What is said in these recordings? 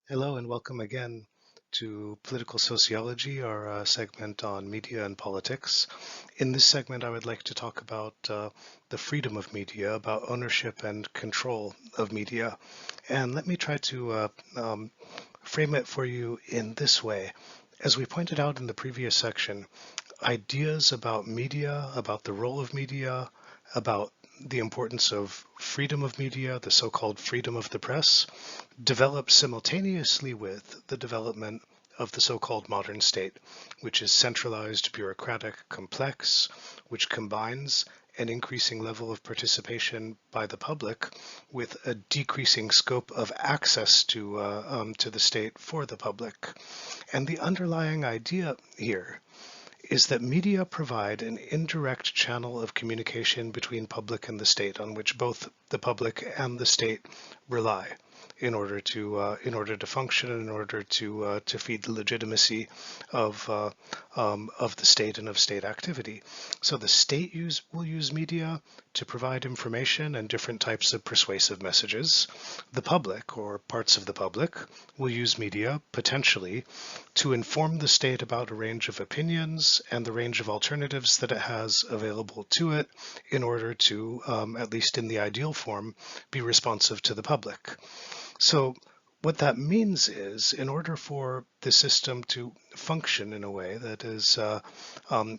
Hello and welcome again to Political Sociology, our segment on media and politics. In this segment, I would like to talk about the freedom of media, about ownership and control of media. And let me try to frame it for you in this way. As we pointed out in the previous section, ideas about media, about the role of media, about the importance of freedom of media, the so-called freedom of the press, developed simultaneously with the development of the so-called modern state, which is centralized, bureaucratic, complex, which combines an increasing level of participation by the public with a decreasing scope of access to the state for the public. And the underlying idea here is that media provide an indirect channel of communication between public and the state on which both the public and the state rely in order to function, in order to feed the legitimacy of the state and of state activity. So the state will use media to provide information and different types of persuasive messages. The public, or parts of the public, will use media potentially to inform the state about a range of opinions and the range of alternatives that it has available to it in order to, at least in the ideal form, be responsive to the public. So what that means is, in order for the system to function in a way that is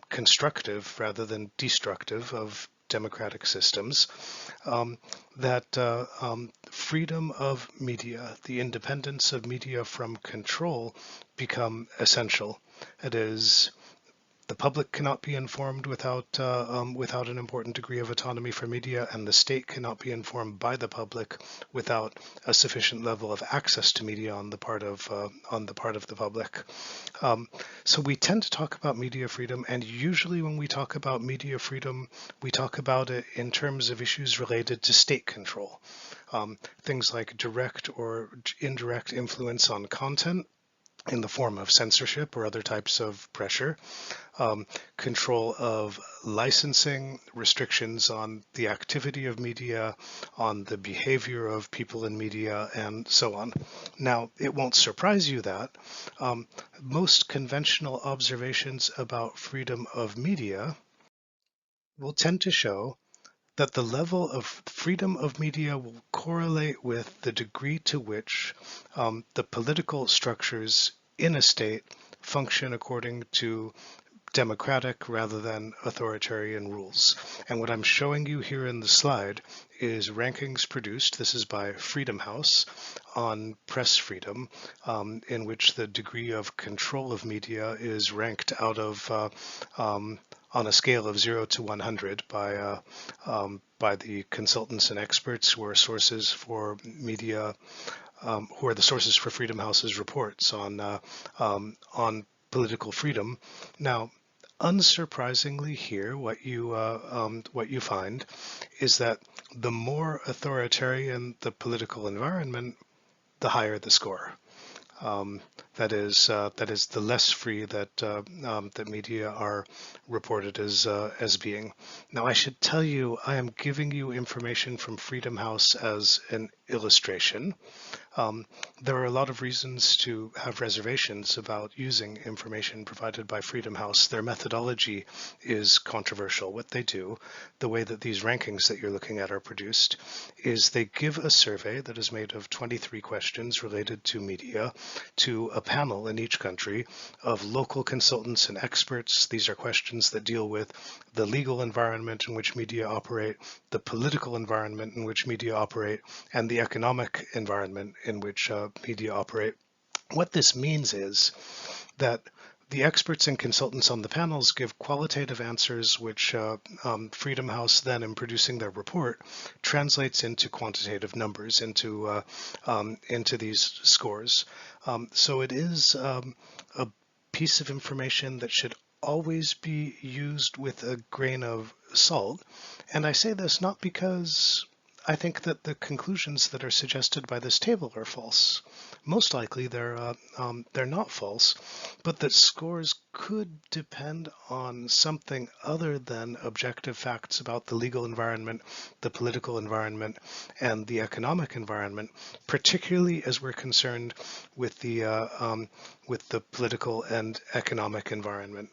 constructive rather than destructive of democratic systems, that freedom of media, the independence of media from control, become essential. It is the public cannot be informed without an important degree of autonomy for media, and the state cannot be informed by the public without a sufficient level of access to media on the part of the public. So we tend to talk about media freedom, and usually when we talk about media freedom, we talk about it in terms of issues related to state control. Things like direct or indirect influence on content in the form of censorship or other types of pressure, control of licensing, restrictions on the activity of media, on the behavior of people in media, and so on. Now, it won't surprise you that most conventional observations about freedom of media will tend to show that the level of freedom of media will correlate with the degree to which the political structures in a state function according to democratic rather than authoritarian rules. And what I'm showing you here in the slide is rankings produced, this is by Freedom House, on press freedom, in which the degree of control of media is ranked out of on a scale of 0 to 100 by the consultants and experts who are sources for media, who are the sources for Freedom House's reports on political freedom. Now, unsurprisingly here, what you find is that the more authoritarian the political environment, the higher the score. That is the less free that media are reported as being. Now, I should tell you, I am giving you information from Freedom House as an illustration. There are a lot of reasons to have reservations about using information provided by Freedom House. Their methodology is controversial. What they do, the way that these rankings that you're looking at are produced, is they give a survey that is made of 23 questions related to media to a panel in each country of local consultants and experts. These are questions that deal with the legal environment in which media operate, the political environment in which media operate, and the economic environment in which media operate. What this means is that the experts and consultants on the panels give qualitative answers, which Freedom House then, in producing their report, translates into quantitative numbers, into these scores. So it is a piece of information that should always be used with a grain of salt. And I say this not because I think that the conclusions that are suggested by this table are false. most likely they're not false, but that scores could depend on something other than objective facts about the legal environment, the political environment, and the economic environment, particularly as we're concerned with the political and economic environment,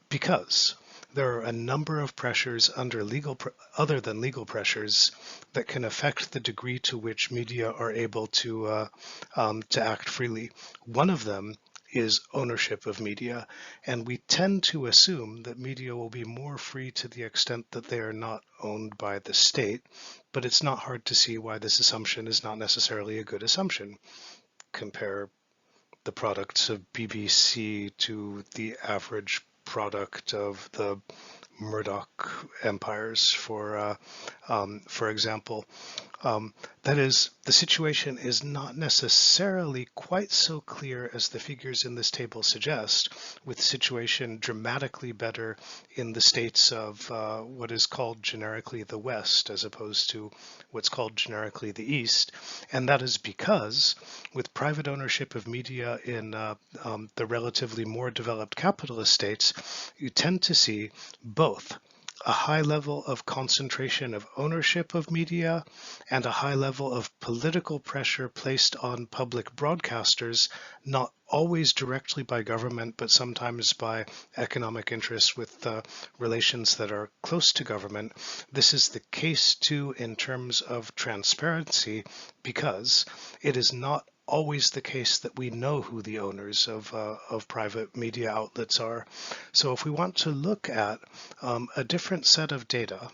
because there are a number of pressures other than legal pressures that can affect the degree to which media are able to act freely. One of them is ownership of media, and we tend to assume that media will be more free to the extent that they are not owned by the state, but it's not hard to see why this assumption is not necessarily a good assumption. Compare the products of BBC to the average product of the Murdoch empires, for example. That is, the situation is not necessarily quite so clear as the figures in this table suggest, with the situation dramatically better in the states of what is called generically the West as opposed to what's called generically the East. And that is because with private ownership of media in the relatively more developed capitalist states, you tend to see both a high level of concentration of ownership of media and a high level of political pressure placed on public broadcasters, not always directly by government, but sometimes by economic interests with relations that are close to government. This is the case too in terms of transparency, because it is not always the case that we know who the owners of private media outlets are. So if we want to look at a different set of data,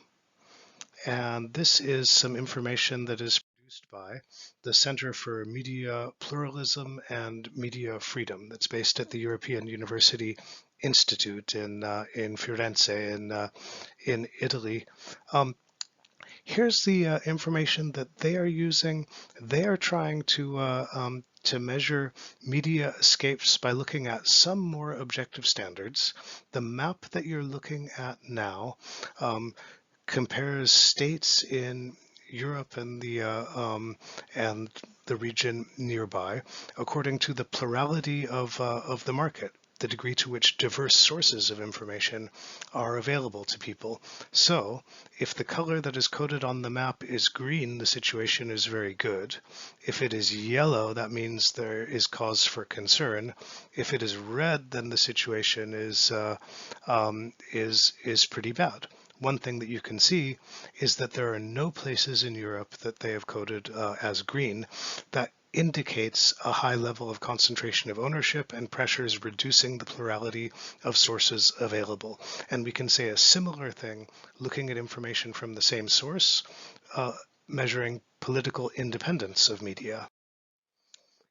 and this is some information that is produced by the Center for Media Pluralism and Media Freedom that's based at the European University Institute in Firenze in Italy. Here's the information that they are using. They are trying to measure media escapes by looking at some more objective standards. The map that you're looking at now compares states in Europe and the region nearby according to the plurality of the market, the degree to which diverse sources of information are available to people. So if the color that is coded on the map is green, the situation is very good. If it is yellow, that means there is cause for concern. If it is red, then the situation is pretty bad. One thing that you can see is that there are no places in Europe that they have coded as green. That indicates a high level of concentration of ownership and pressures reducing the plurality of sources available. And we can say a similar thing looking at information from the same source, measuring political independence of media.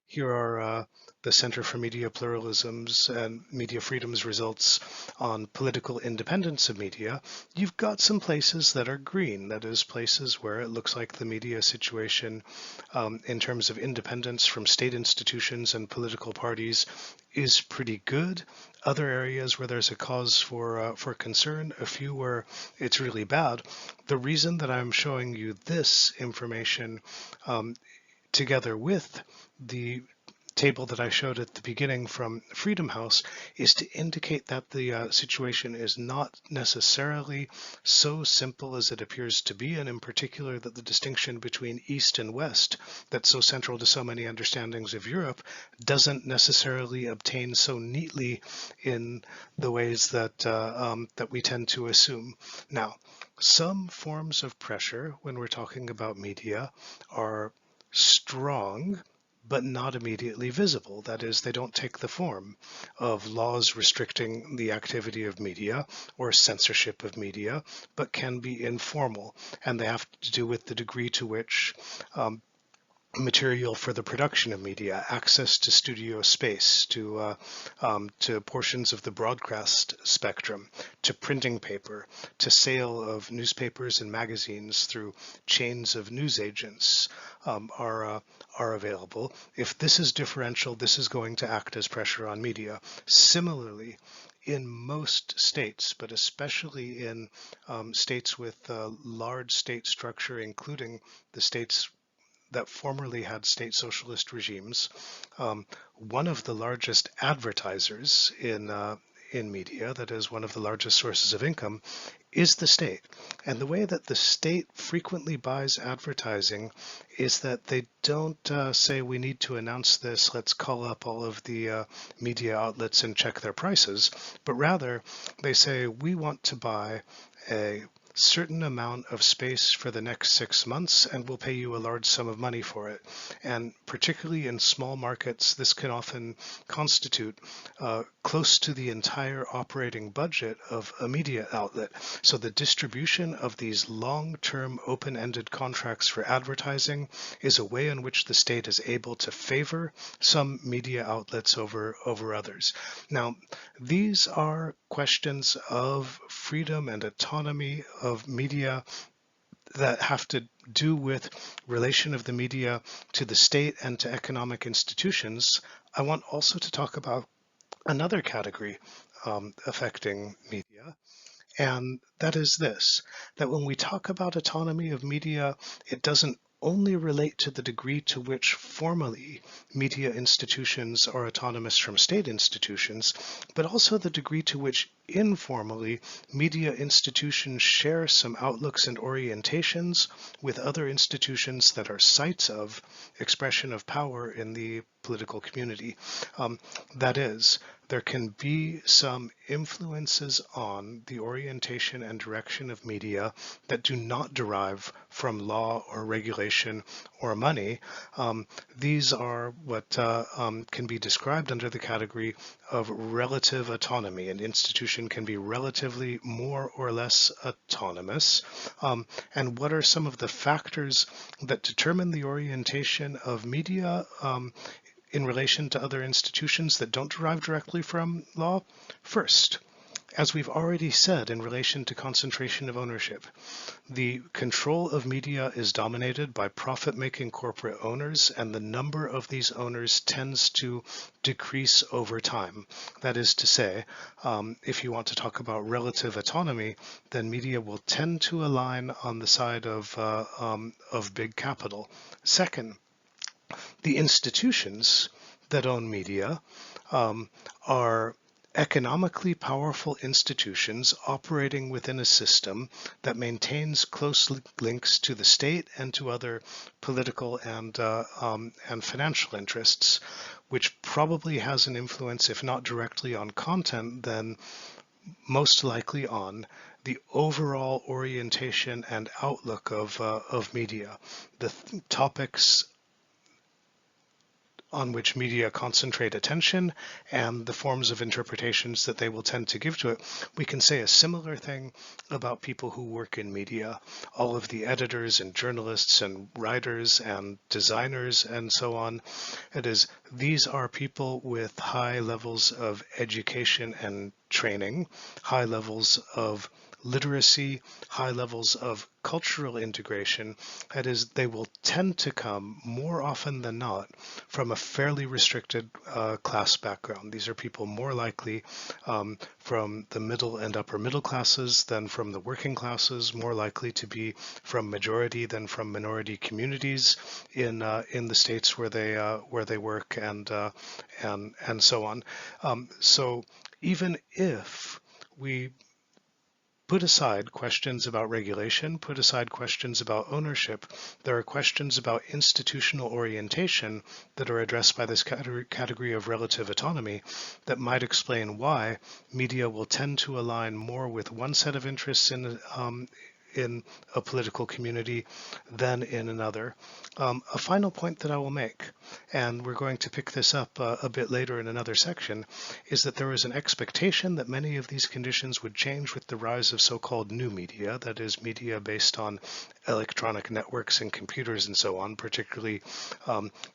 Here are the Center for Media Pluralism's and Media Freedom's results on political independence of media. You've got some places that are green, that is, places where it looks like the media situation in terms of independence from state institutions and political parties is pretty good. Other areas where there's a cause for concern, a few where it's really bad. The reason that I'm showing you this information together with the table that I showed at the beginning from Freedom House is to indicate that the situation is not necessarily so simple as it appears to be, and in particular that the distinction between East and West that's so central to so many understandings of Europe doesn't necessarily obtain so neatly in the ways that that we tend to assume. Now, some forms of pressure when we're talking about media are strong, but not immediately visible. That is, they don't take the form of laws restricting the activity of media or censorship of media, but can be informal, and they have to do with the degree to which material for the production of media, access to studio space, to portions of the broadcast spectrum, to printing paper, to sale of newspapers and magazines through chains of newsagents are available. If this is differential, this is going to act as pressure on media. Similarly, in most states, but especially in states with large state structure, including the states that formerly had state socialist regimes, one of the largest advertisers in media, that is one of the largest sources of income, is the state. And the way that the state frequently buys advertising is that they don't say we need to announce this, let's call up all of the media outlets and check their prices, but rather they say we want to buy a certain amount of space for the next 6 months and we'll pay you a large sum of money for it. And particularly in small markets, this can often constitute close to the entire operating budget of a media outlet. So the distribution of these long-term open-ended contracts for advertising is a way in which the state is able to favor some media outlets over others. Now, these are questions of freedom and autonomy of media that have to do with relation of the media to the state and to economic institutions. I want also to talk about another category affecting media, and that is this, that when we talk about autonomy of media, it doesn't only relate to the degree to which formally media institutions are autonomous from state institutions, but also the degree to which informally media institutions share some outlooks and orientations with other institutions that are sites of expression of power in the political community. That is, there can be some influences on the orientation and direction of media that do not derive from law or regulation or money. These are what can be described under the category of relative autonomy. An institution can be relatively more or less autonomous. And what are some of the factors that determine the orientation of media in relation to other institutions that don't derive directly from law? First, as we've already said in relation to concentration of ownership, the control of media is dominated by profit-making corporate owners, and the number of these owners tends to decrease over time. That is to say, if you want to talk about relative autonomy, then media will tend to align on the side of big capital. Second, the institutions that own media are economically powerful institutions operating within a system that maintains close links to the state and to other political and financial interests, which probably has an influence, if not directly on content, then most likely on the overall orientation and outlook of media. The topics on which media concentrate attention and the forms of interpretations that they will tend to give to it. We can say a similar thing about people who work in media, all of the editors and journalists and writers and designers and so on. It is, these are people with high levels of education and training, high levels of literacy, high levels of cultural integration. That is, they will tend to come more often than not from a fairly restricted class background. These are people more likely from the middle and upper middle classes than from the working classes, more likely to be from majority than from minority communities in the states where they work, and so on. So even if we put aside questions about regulation, put aside questions about ownership, there are questions about institutional orientation that are addressed by this category of relative autonomy that might explain why media will tend to align more with one set of interests in a political community than in another. A final point that I will make, and we're going to pick this up a bit later in another section, is that there is an expectation that many of these conditions would change with the rise of so-called new media, that is, media based on electronic networks and computers and so on. Particularly,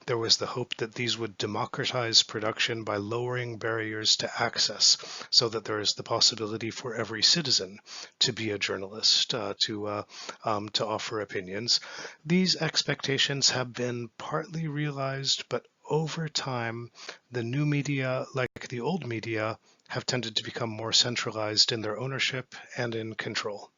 there was the hope that these would democratize production by lowering barriers to access, so that there is the possibility for every citizen to be a journalist, to offer opinions. These expectations have been partly realized, but over time, the new media, like the old media, have tended to become more centralized in their ownership and in control.